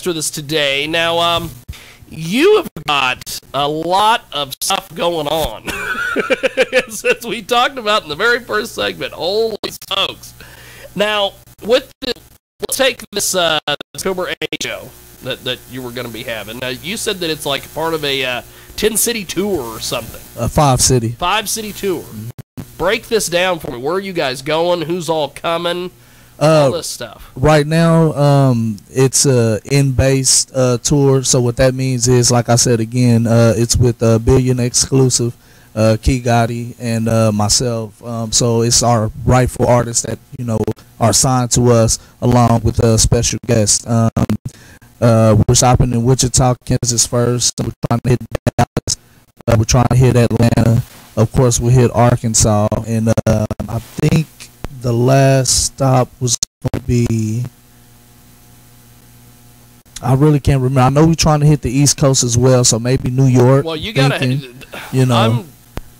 guest with us today. Now, you have got a lot of stuff going on. As we talked about in the very first segment, holy smokes. Now, let's take this October 8th show that you were going to be having. Now, you said that it's like part of a 10-city tour or something. A 5-city. 5-city tour. Break this down for me. Where are you guys going? Who's all coming? All this stuff. Right now, it's a in-base tour. So what that means is, like I said again, it's with Billion exclusive, Key Gotti, and myself. So it's our rightful artists that are signed to us, along with a special guest. We're stopping in Wichita, Kansas first. We're trying to hit Dallas. We're trying to hit Atlanta. Of course, we hit Arkansas, and I think the last stop was going to be, I really can't remember. I know we're trying to hit the East Coast as well, so maybe New York. Well, you gotta,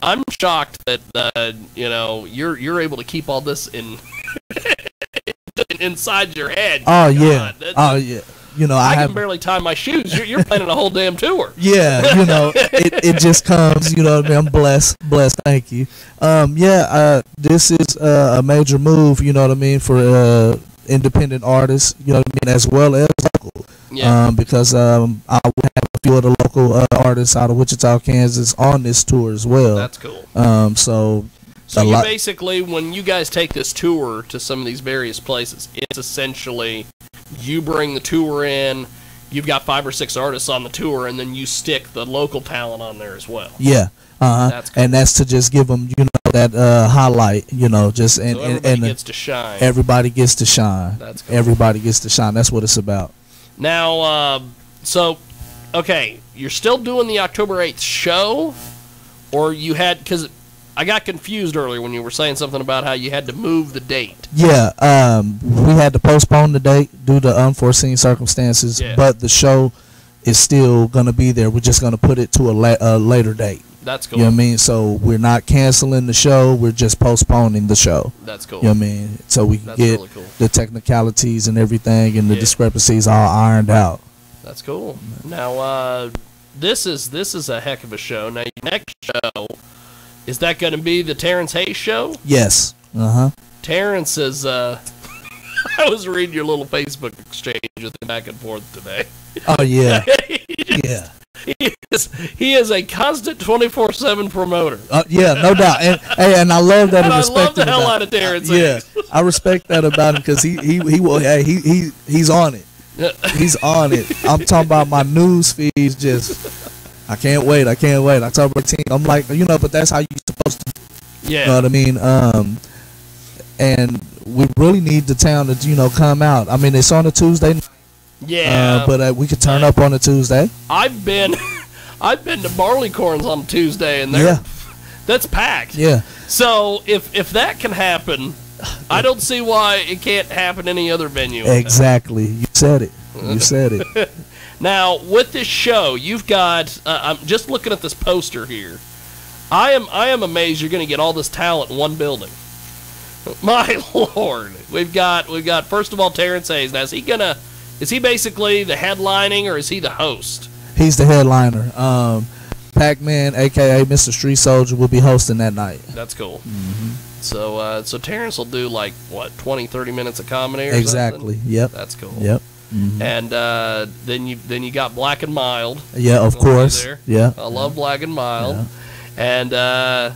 I'm shocked that you're able to keep all this in inside your head. Oh yeah, oh yeah. I can barely tie my shoes. You're planning a whole damn tour. Yeah, it just comes. I'm blessed. Thank you. This is a major move. For independent artists. As well as local. Yeah. Because I will have a few of the local artists out of Wichita, Kansas, on this tour as well. That's cool. So you basically, when you guys take this tour to some of these various places, it's essentially you bring the tour in, you've got 5 or 6 artists on the tour, and then you stick the local talent on there as well. Yeah, that's cool. And that's to just give them, that highlight, just and everybody gets to shine. Everybody gets to shine. That's cool. Everybody gets to shine. That's what it's about. Now, okay, you're still doing the October 8th show, or you had, because I got confused earlier when you were saying something about how you had to move the date. Yeah, we had to postpone the date due to unforeseen circumstances, but the show is still going to be there. We're just going to put it to a later date. That's cool. You know what I mean? So we're not canceling the show. We're just postponing the show. That's cool. You know what I mean? So we can get really cool. The technicalities and everything and the discrepancies all ironed out. That's cool. Now, this is a heck of a show. Now, your next show, is that going to be the Terrence Hayes show? Yes. Terrence is, I was reading your little Facebook exchange with him back and forth today. Oh, yeah. Yeah. He is a constant 24/7 promoter. Yeah, no doubt. And I love that. And I love the hell out of Terrence Hayes. Yeah, I respect that about him because he's on it. He's on it. I'm talking about my news feeds just... I can't wait. I talk about the team. I'm like, but that's how you're supposed to. Yeah. You know what I mean? And we really need the town to, come out. I mean, it's on a Tuesday. Yeah. But we could turn up on a Tuesday. I've been to Barleycorns on Tuesday, and that's packed. Yeah. So if that can happen, I don't see why it can't happen any other venue. Exactly. You said it. You said it. Now, with this show, you've got, I'm just looking at this poster here. I am amazed you're going to get all this talent in one building. My Lord. We've got first of all, Terrence Hayes. Now, is he basically the headlining, or is he the host? He's the headliner. Pac-Man, a.k.a. Mr. Street Soldier, will be hosting that night. That's cool. So Terrence will do, 20, 30 minutes of comedy or exactly. something? Yep. That's cool. Yep. And then you got Black and Mild. Yeah, of course. Yeah. I love Black and Mild. Yeah. And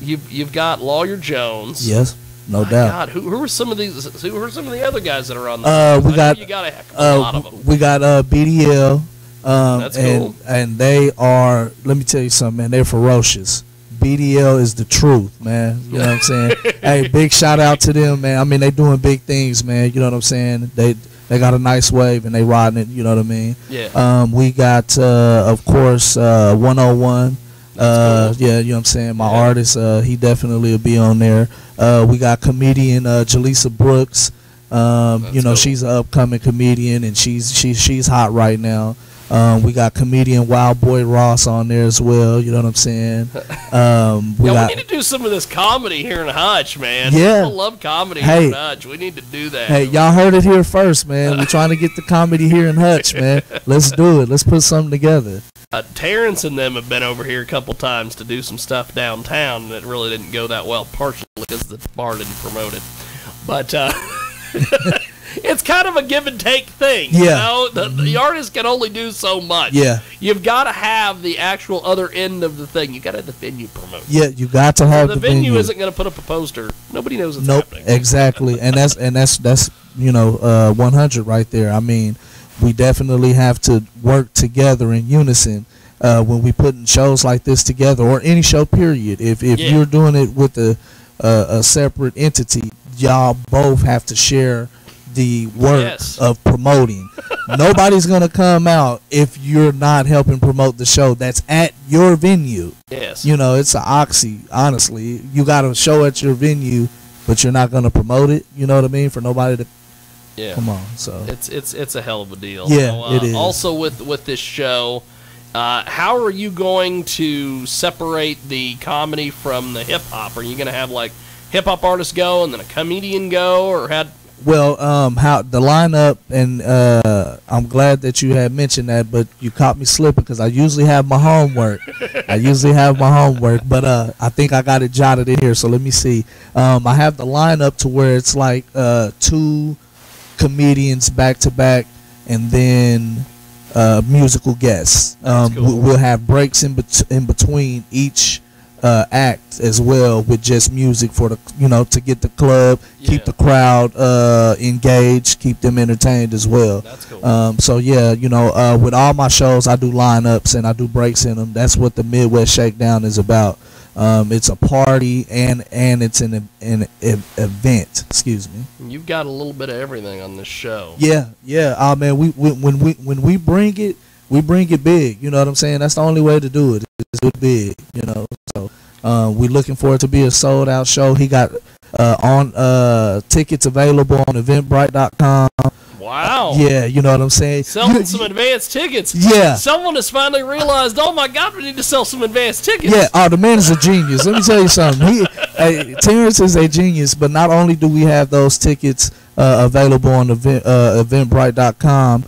you've got Lawyer Jones. Yes, no doubt. God, who are some of these? Who are some of the other guys that are on the we got you got a heck of a lot of them. We got BDL. That's cool. And they are, let me tell you something, man, they're ferocious. BDL is the truth, man. You know what I'm saying? Hey, big shout out to them, man. I mean, they doing big things, man. You know what I'm saying? They got a nice wave and they riding it. You know what I mean? Yeah. We got, of course, 101. Cool. Yeah, you know what I'm saying? My artist, he definitely will be on there. We got comedian Jaleesa Brooks. She's an upcoming comedian and she's hot right now. We got comedian Wild Boy Ross on there as well. You know what I'm saying? We need to do some of this comedy here in Hutch, man. Yeah. People love comedy here in Hutch. We need to do that. Hey, y'all heard it here first, man. We're trying to get the comedy here in Hutch, man. Let's do it. Let's put something together. Terrence and them have been over here a couple times to do some stuff downtown, and it really didn't go that well, partially because the bar didn't promote it. But it's kind of a give and take thing. Yeah. You know? The artist can only do so much. Yeah. You've got to have the actual other end of the thing. You got to have the venue promote. Yeah, you got to have the venue. Isn't going to put up a poster. Nobody knows what's happening. Exactly. And that's 100 right there. I mean, we definitely have to work together in unison when we putting shows like this together, or any show period. If you're doing it with a separate entity, y'all both have to share the work of promoting. Nobody's gonna come out if you're not helping promote the show that's at your venue. Yes. It's an oxy, honestly. You got a show at your venue, but you're not gonna promote it. You know what I mean? For nobody to come on. So it's a hell of a deal. Yeah, so, it is. Also with this show, how are you going to separate the comedy from the hip hop? Are you gonna have like hip hop artists go and then a comedian go, or how? Well, how the lineup, and I'm glad that you had mentioned that, but you caught me slipping because I usually have my homework. But I think I got it jotted in here, so let me see. I have the lineup to where it's like 2 comedians back to back, and then musical guests. Cool. We'll have breaks in between each act as well, with just music for the to get the club, keep the crowd engaged, keep them entertained as well. That's cool. So yeah, with all my shows, I do lineups and I do breaks in them. That's what the Midwest Shakedown is about. It's a party and it's an event. Excuse me. You've got a little bit of everything on this show. Yeah. Oh man, when we bring it, we bring it big. You know what I'm saying? That's the only way to do it. Is do it big. So we're looking for it to be a sold out show. He got tickets available on Eventbrite.com. Wow. Yeah, you know what I'm saying? Selling some advanced tickets. Yeah. Someone has finally realized, oh my God, we need to sell some advanced tickets. Yeah. Oh, the man is a genius. Let me tell you something. Terrence is a genius, but not only do we have those tickets available on Eventbrite.com,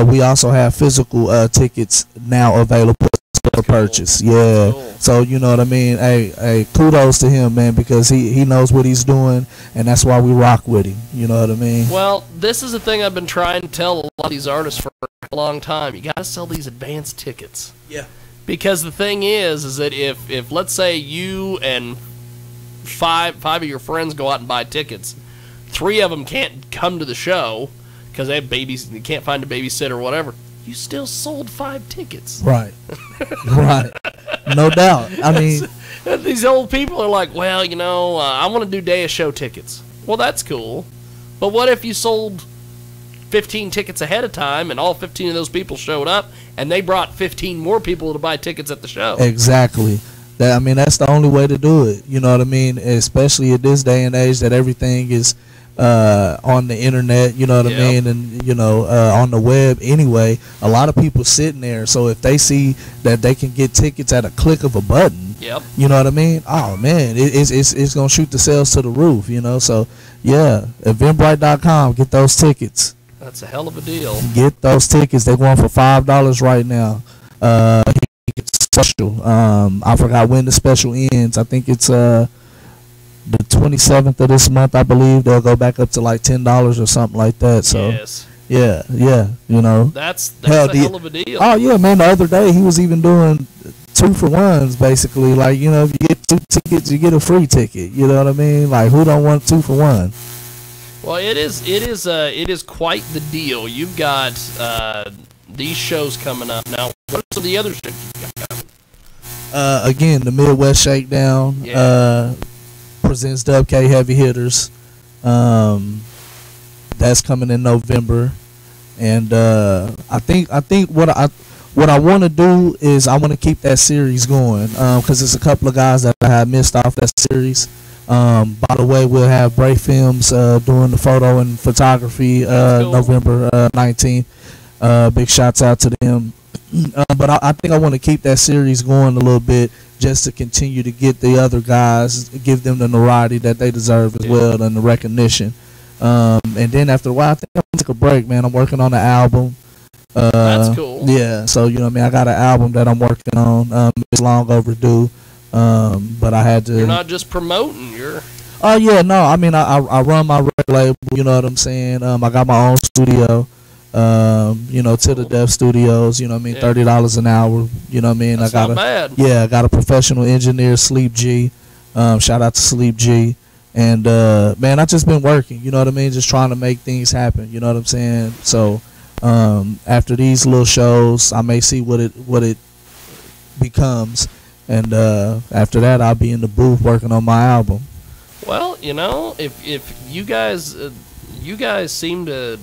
we also have physical tickets now available for purchase. Yeah. Cool. So you know what I mean? Hey, kudos to him, man, because he knows what he's doing, and that's why we rock with him. You know what I mean? Well, this is the thing I've been trying to tell a lot of these artists for a long time. You got to sell these advanced tickets. Yeah. Because the thing is that if let's say you and five of your friends go out and buy tickets, 3 of them can't come to the show because they have babies, they can't find a babysitter or whatever. You still sold 5 tickets. Right. Right. No doubt. I mean, these old people are like, well, I want to do day of show tickets. Well, that's cool. But what if you sold 15 tickets ahead of time and all 15 of those people showed up and they brought 15 more people to buy tickets at the show? Exactly. That's the only way to do it. You know what I mean? Especially at this day and age that everything is on the internet, you know what I mean, and on the web anyway. A lot of people sitting there, so if they see that they can get tickets at a click of a button, you know what I mean, oh man, it's gonna shoot the sales to the roof, So yeah, Eventbrite.com, get those tickets. That's a hell of a deal. Get those tickets. They're going for $5 right now. Special. I forgot when the special ends. I think it's the 27th of this month, I believe. They'll go back up to like $10 or something like that. So yeah, that's a hell of a deal. Oh yeah, man. The other day he was even doing 2-for-1s, basically. Like, if you get 2 tickets, you get a free ticket. You know what I mean? Like, who don't want 2-for-1? Well, it is quite the deal. You've got these shows coming up now. What are some of the other shows you've got coming? Again, the Midwest Shakedown. Presents WK Heavy Hitters. That's coming in November, and I think what I want to do is I want to keep that series going, because there's a couple of guys that I have missed off that series. By the way, we'll have Bray Films doing the photo and photography cool. November 19th. Big shouts out to them. But I think I want to keep that series going a little bit just to continue to get the other guys, give them the notoriety that they deserve as well and the recognition. And then after a while, I think I'm gonna take a break, man. I'm working on an album. That's cool. Yeah, so you know what I mean. I got an album that I'm working on. It's long overdue, but I had to. You're not just promoting. You're. Oh yeah, no. I mean, I run my record label. You know what I'm saying. I got my own studio. You know, to the Deaf Studios. You know what I mean. $30 an hour. You know what I mean. That's not bad. Yeah, I got a professional engineer, Sleep G. Shout out to Sleep G. And man, I just been working. You know what I mean. Just trying to make things happen. You know what I'm saying. So. After these little shows, I may see what it becomes, and after that, I'll be in the booth working on my album. Well, you know, if you guys in Wichita seem to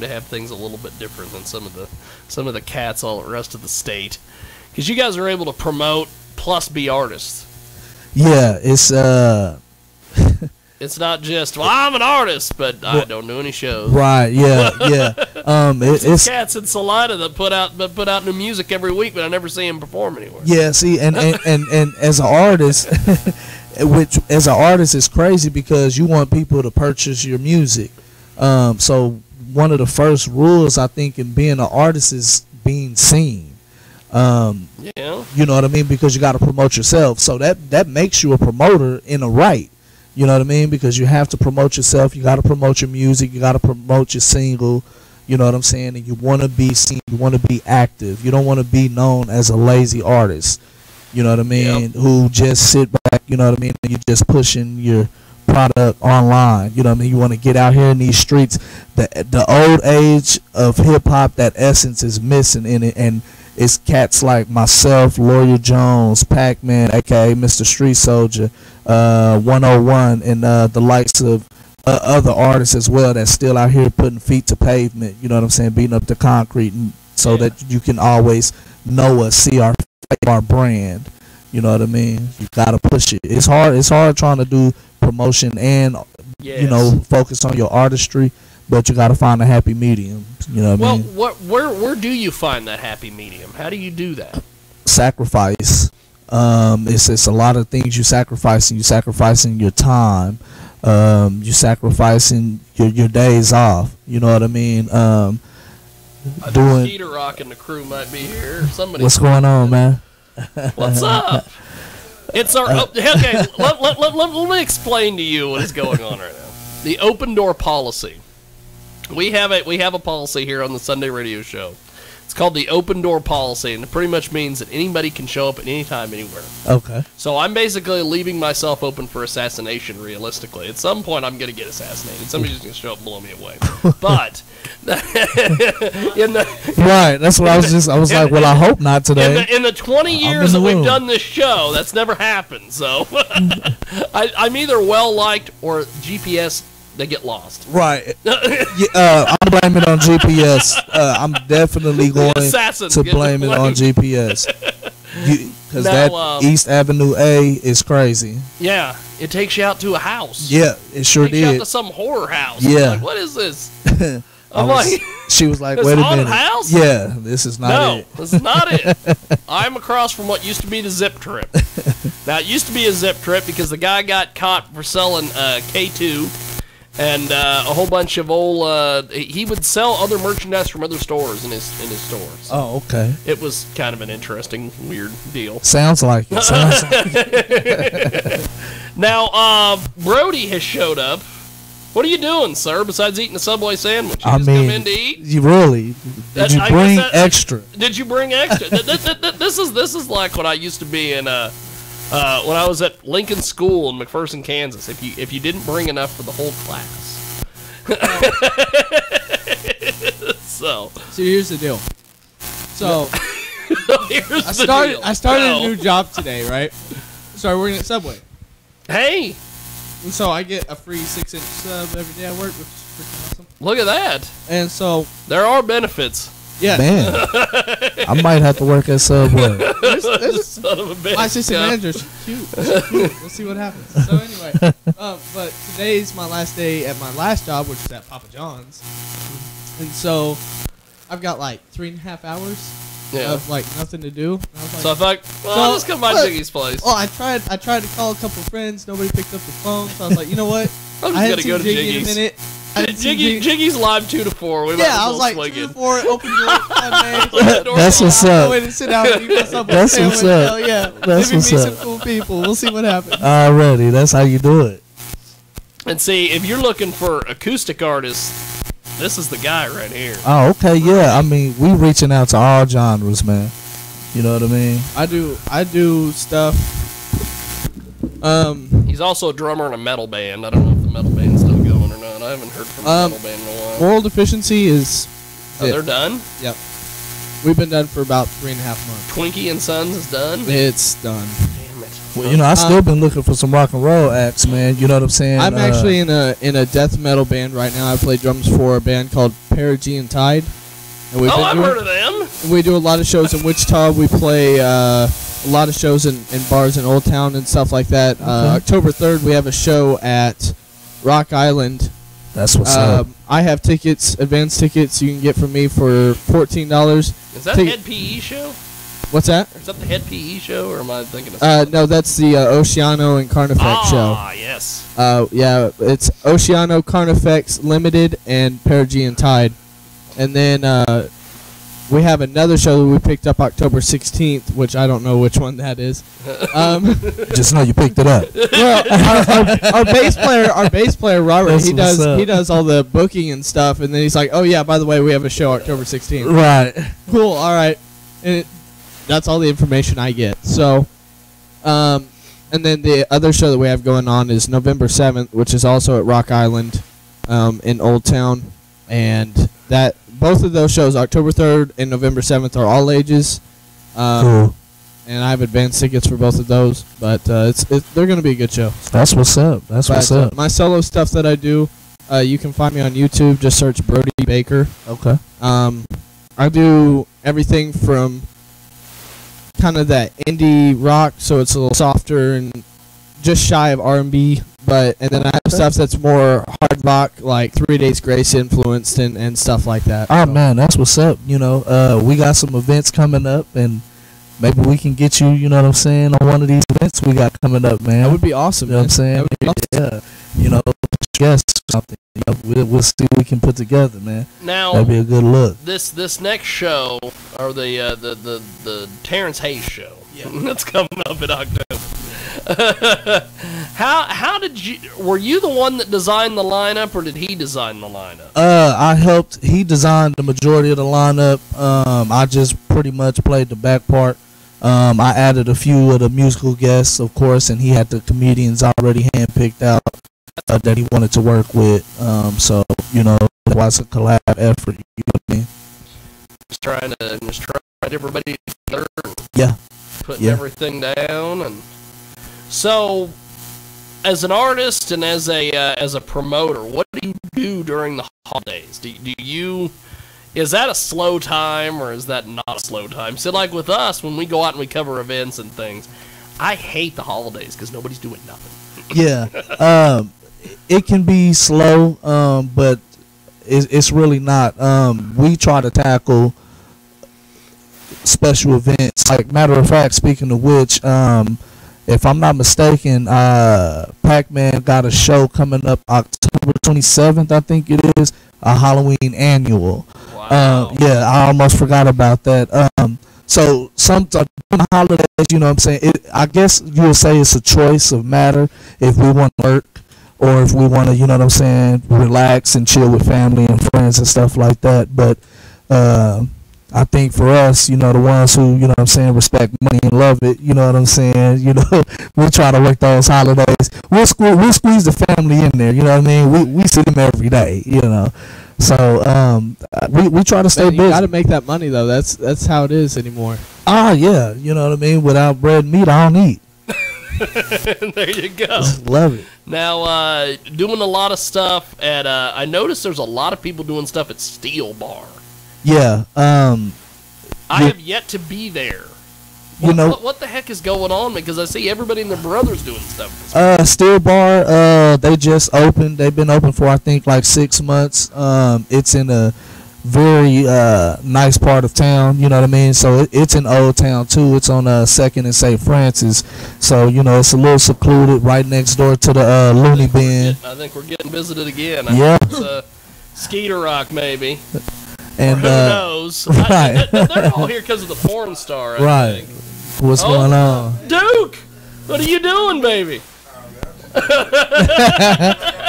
have things a little bit different than some of the cats all the rest of the state, because you guys are able to promote plus be artists. Yeah, it's It's not just, well, I'm an artist, but I don't do any shows. Right? Yeah, yeah. It's cats in Salina that put out new music every week, but I never see them perform anywhere. Yeah, see, and as an artist, as an artist, it's crazy because you want people to purchase your music. So one of the first rules I think in being an artist is being seen. Yeah. You know what I mean? Because you got to promote yourself. So that makes you a promoter in a right. You know what I mean? Because you have to promote yourself. You got to promote your music. You got to promote your single. You know what I'm saying? And you want to be seen. You want to be active. You don't want to be known as a lazy artist. You know what I mean? Yep. Who just sit back. You know what I mean? And you're just pushing your product online. You know what I mean? You want to get out here in these streets. The old age of hip hop, that essence is missing in it, and it's cats like myself, Lawyer Jones, Pac-Man, aka Mr. Street Soldier, 101, and the likes of other artists as well that's still out here putting feet to pavement. You know what I'm saying? Beating up the concrete, and so that you can always know us, see our brand. You know what I mean? You gotta push it. It's hard. It's hard trying to do promotion and you know, focus on your artistry, but you gotta find a happy medium. You know what I mean? Well, where do you find that happy medium? How do you do that? Sacrifice. It's a lot of things you sacrificing. You sacrificing your time. You sacrificing your days off. You know what I mean? Doing. Skeeter Rock and the crew might be here. Somebody. What's going on, man? What's up? It's our okay. Let me explain to you what is going on right now. The open door policy. We have a policy here on the Sunday radio show. It's called the open door policy, and it pretty much means that anybody can show up at any time, anywhere. Okay. So I'm basically leaving myself open for assassination. Realistically, at some point I'm going to get assassinated. Somebody's going to show up and blow me away. But right, that's what I was like, well, I hope not today. In the 20 years that we've done this show, that's never happened. So I'm either well liked or GPS. They get lost. Right. I'm blaming it on GPS. I'm definitely going to blame it on GPS. Because that East Avenue A is crazy. Yeah. It takes you out to a house. Yeah, it sure did. Takes you out to some horror house. Yeah. Like, what is this? She was like, wait a minute. House? Yeah, this is not it. No, this is not it. I'm across from what used to be the Zip Trip. Now, it used to be a Zip Trip because the guy got caught for selling K2. And a whole bunch of old. He would sell other merchandise from other stores in his stores. Oh, okay. It was kind of an interesting, weird deal. Sounds like it. Now, Brody has showed up. What are you doing, sir? Besides eating a Subway sandwich, you just come in to eat. You really? Did you bring extra? Did you bring extra? This is like when I used to be in when I was at Lincoln School in McPherson, Kansas. If you didn't bring enough for the whole class. So here's the deal. So I started a new job today, right? Started working at Subway. Hey. And so I get a free 6-inch sub every day I work, which is freaking awesome. Look at that. And so there are benefits. Yeah. Man, I might have to work at Subway. Son of a bitch. My assistant manager's cute. She's cute. We'll see what happens. So anyway, but today's my last day at my last job, which is at Papa John's. And so I've got like 3.5 hours of like nothing to do. And I was like, so I thought, well, let's come by Jiggy's place. Well, I tried to call a couple friends. Nobody picked up the phone. So I was like, you know what? I'm just gonna go to Jiggy's. In a minute. Jiggy's live 2 to 4. I was like 2 to 4. Open door. That's what's up. Way to sit down and eat myself a That's what's sandwich. up. Hell yeah. That's Maybe what's meet up. some cool people. We'll see what happens. Already, that's how you do it. And see, if you're looking for acoustic artists, this is the guy right here. Oh, okay, yeah. I mean, we reaching out to all genres, man. You know what I mean? I do stuff. He's also a drummer in a metal band. I don't know if the metal band's still going or not. I haven't heard from the metal band in a while. Moral Deficiency is. They're done? Yep. We've been done for about 3.5 months. Twinkie and Sons is done? It's done. Damn it. Well, you know, I still been looking for some rock and roll acts, man. You know what I'm saying? I'm actually in a death metal band right now. I play drums for a band called Paragean Tide. And I've heard of them. We do a lot of shows in Wichita. We play a lot of shows in bars in Old Town and stuff like that. October 3rd, we have a show at Rock Island. That's what's up. I have tickets, advance tickets you can get from me for $14. Is that the Head PE show? What's that? Is that the Head PE show, or am I thinking of something? No, that's the Oceano and Carnifex show. Ah, yes. Yeah, it's Oceano, Carnifex, Limited, and Paragean Tide. And then we have another show that we picked up October 16th, which I don't know which one that is. Just know you picked it up. Well, our bass player Robert, he does all the booking and stuff, and then he's like, "Oh yeah, by the way, we have a show October 16th." Right. Cool. All right. And that's all the information I get. So, and then the other show that we have going on is November 7th, which is also at Rock Island, in Old Town, and that. Both of those shows, October 3rd and November 7th, are all ages. Cool. And I have advanced tickets for both of those, but they're going to be a good show. That's what's up. That's what's up. My solo stuff that I do, you can find me on YouTube. Just search Brody Baker. Okay. I do everything from kind of that indie rock, so it's a little softer and just shy of R&B. And then I have stuff that's more hard rock, like 3 Days Grace influenced and stuff like that. Oh, man, that's what's up. You know, we got some events coming up, and maybe we can get you, you know what I'm saying, on one of these events we got coming up, man. That would be awesome, you know what I'm saying? That would be awesome. Yeah. You know, guests or something. You know, we'll see what we can put together, man. Now, that'd be a good look. This next show, or the Terrence Hayes show, that's coming up in October. How did you? Were you the one that designed the lineup, or did he design the lineup? I helped. He designed the majority of the lineup. I just pretty much played the back part. I added a few of the musical guests, of course, and he had the comedians already handpicked out that he wanted to work with. So you know, it was a collab effort. You know what I mean? Just trying to get everybody together. Yeah. Putting everything down. And so, as an artist and as a promoter, what do you do during the holidays? Is that a slow time, or is that not a slow time? So, like with us, when we go out and we cover events and things, I hate the holidays because nobody's doing nothing. Yeah, it can be slow, but it's really not. We try to tackle special events. Like, matter of fact, speaking of which, if I'm not mistaken, Pac-Man got a show coming up October 27th, I think it is, a Halloween annual. Wow. Yeah, I almost forgot about that. So some holidays, you know what I'm saying, I guess you'll say it's a choice of matter if we want to work or if we want to, you know what I'm saying, relax and chill with family and friends and stuff like that. But I think for us, you know, the ones who, you know what I'm saying, respect money and love it, you know what I'm saying, you know, we try to work those holidays. We'll squeeze the family in there, you know what I mean? We see them every day, you know. So we try to stay busy. You got to make that money, though. That's how it is anymore. Yeah, you know what I mean? Without bread and meat, I don't eat. There you go. Love it. Now, doing a lot of stuff at, I noticed there's a lot of people doing stuff at Steel Bar. Yeah. I have yet to be there. What the heck is going on? Because I see everybody and their brothers doing stuff. Steel Bar, they just opened. They've been open for, I think, like 6 months. It's in a very nice part of town. You know what I mean? So it's in Old Town too. It's on 2nd and St. Francis. So it's a little secluded, right next door to the Looney Bin. I think we're getting visited again. Yeah. It's Skeeter Rock, maybe. And who knows? Right. They're all here because of the porn star. I think. What's going on? Duke, what are you doing, baby?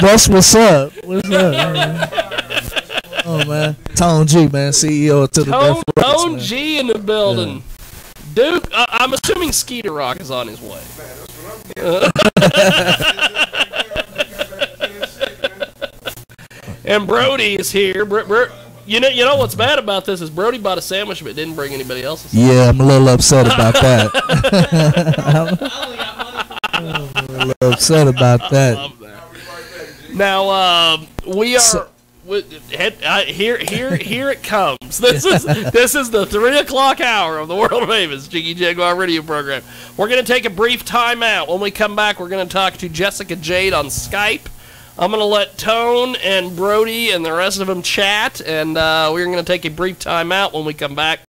That's what's up. What's up? Oh man, Tone G, man, CEO to the Tone G in the building. Yeah. Duke, I'm assuming Skeeter Rock is on his way. And Brody is here. You know what's bad about this is Brody bought a sandwich but didn't bring anybody else's. Yeah, I'm a little upset about that. I'm a little upset about that. I love that. Now we are. Here it comes. This is the 3 o'clock hour of the World Famous Jiggy Jaguar radio program. We're going to take a brief time out. When we come back, we're going to talk to Jessica Jade on Skype. I'm going to let Tone and Brody and the rest of them chat, and we're going to take a brief time out. When we come back,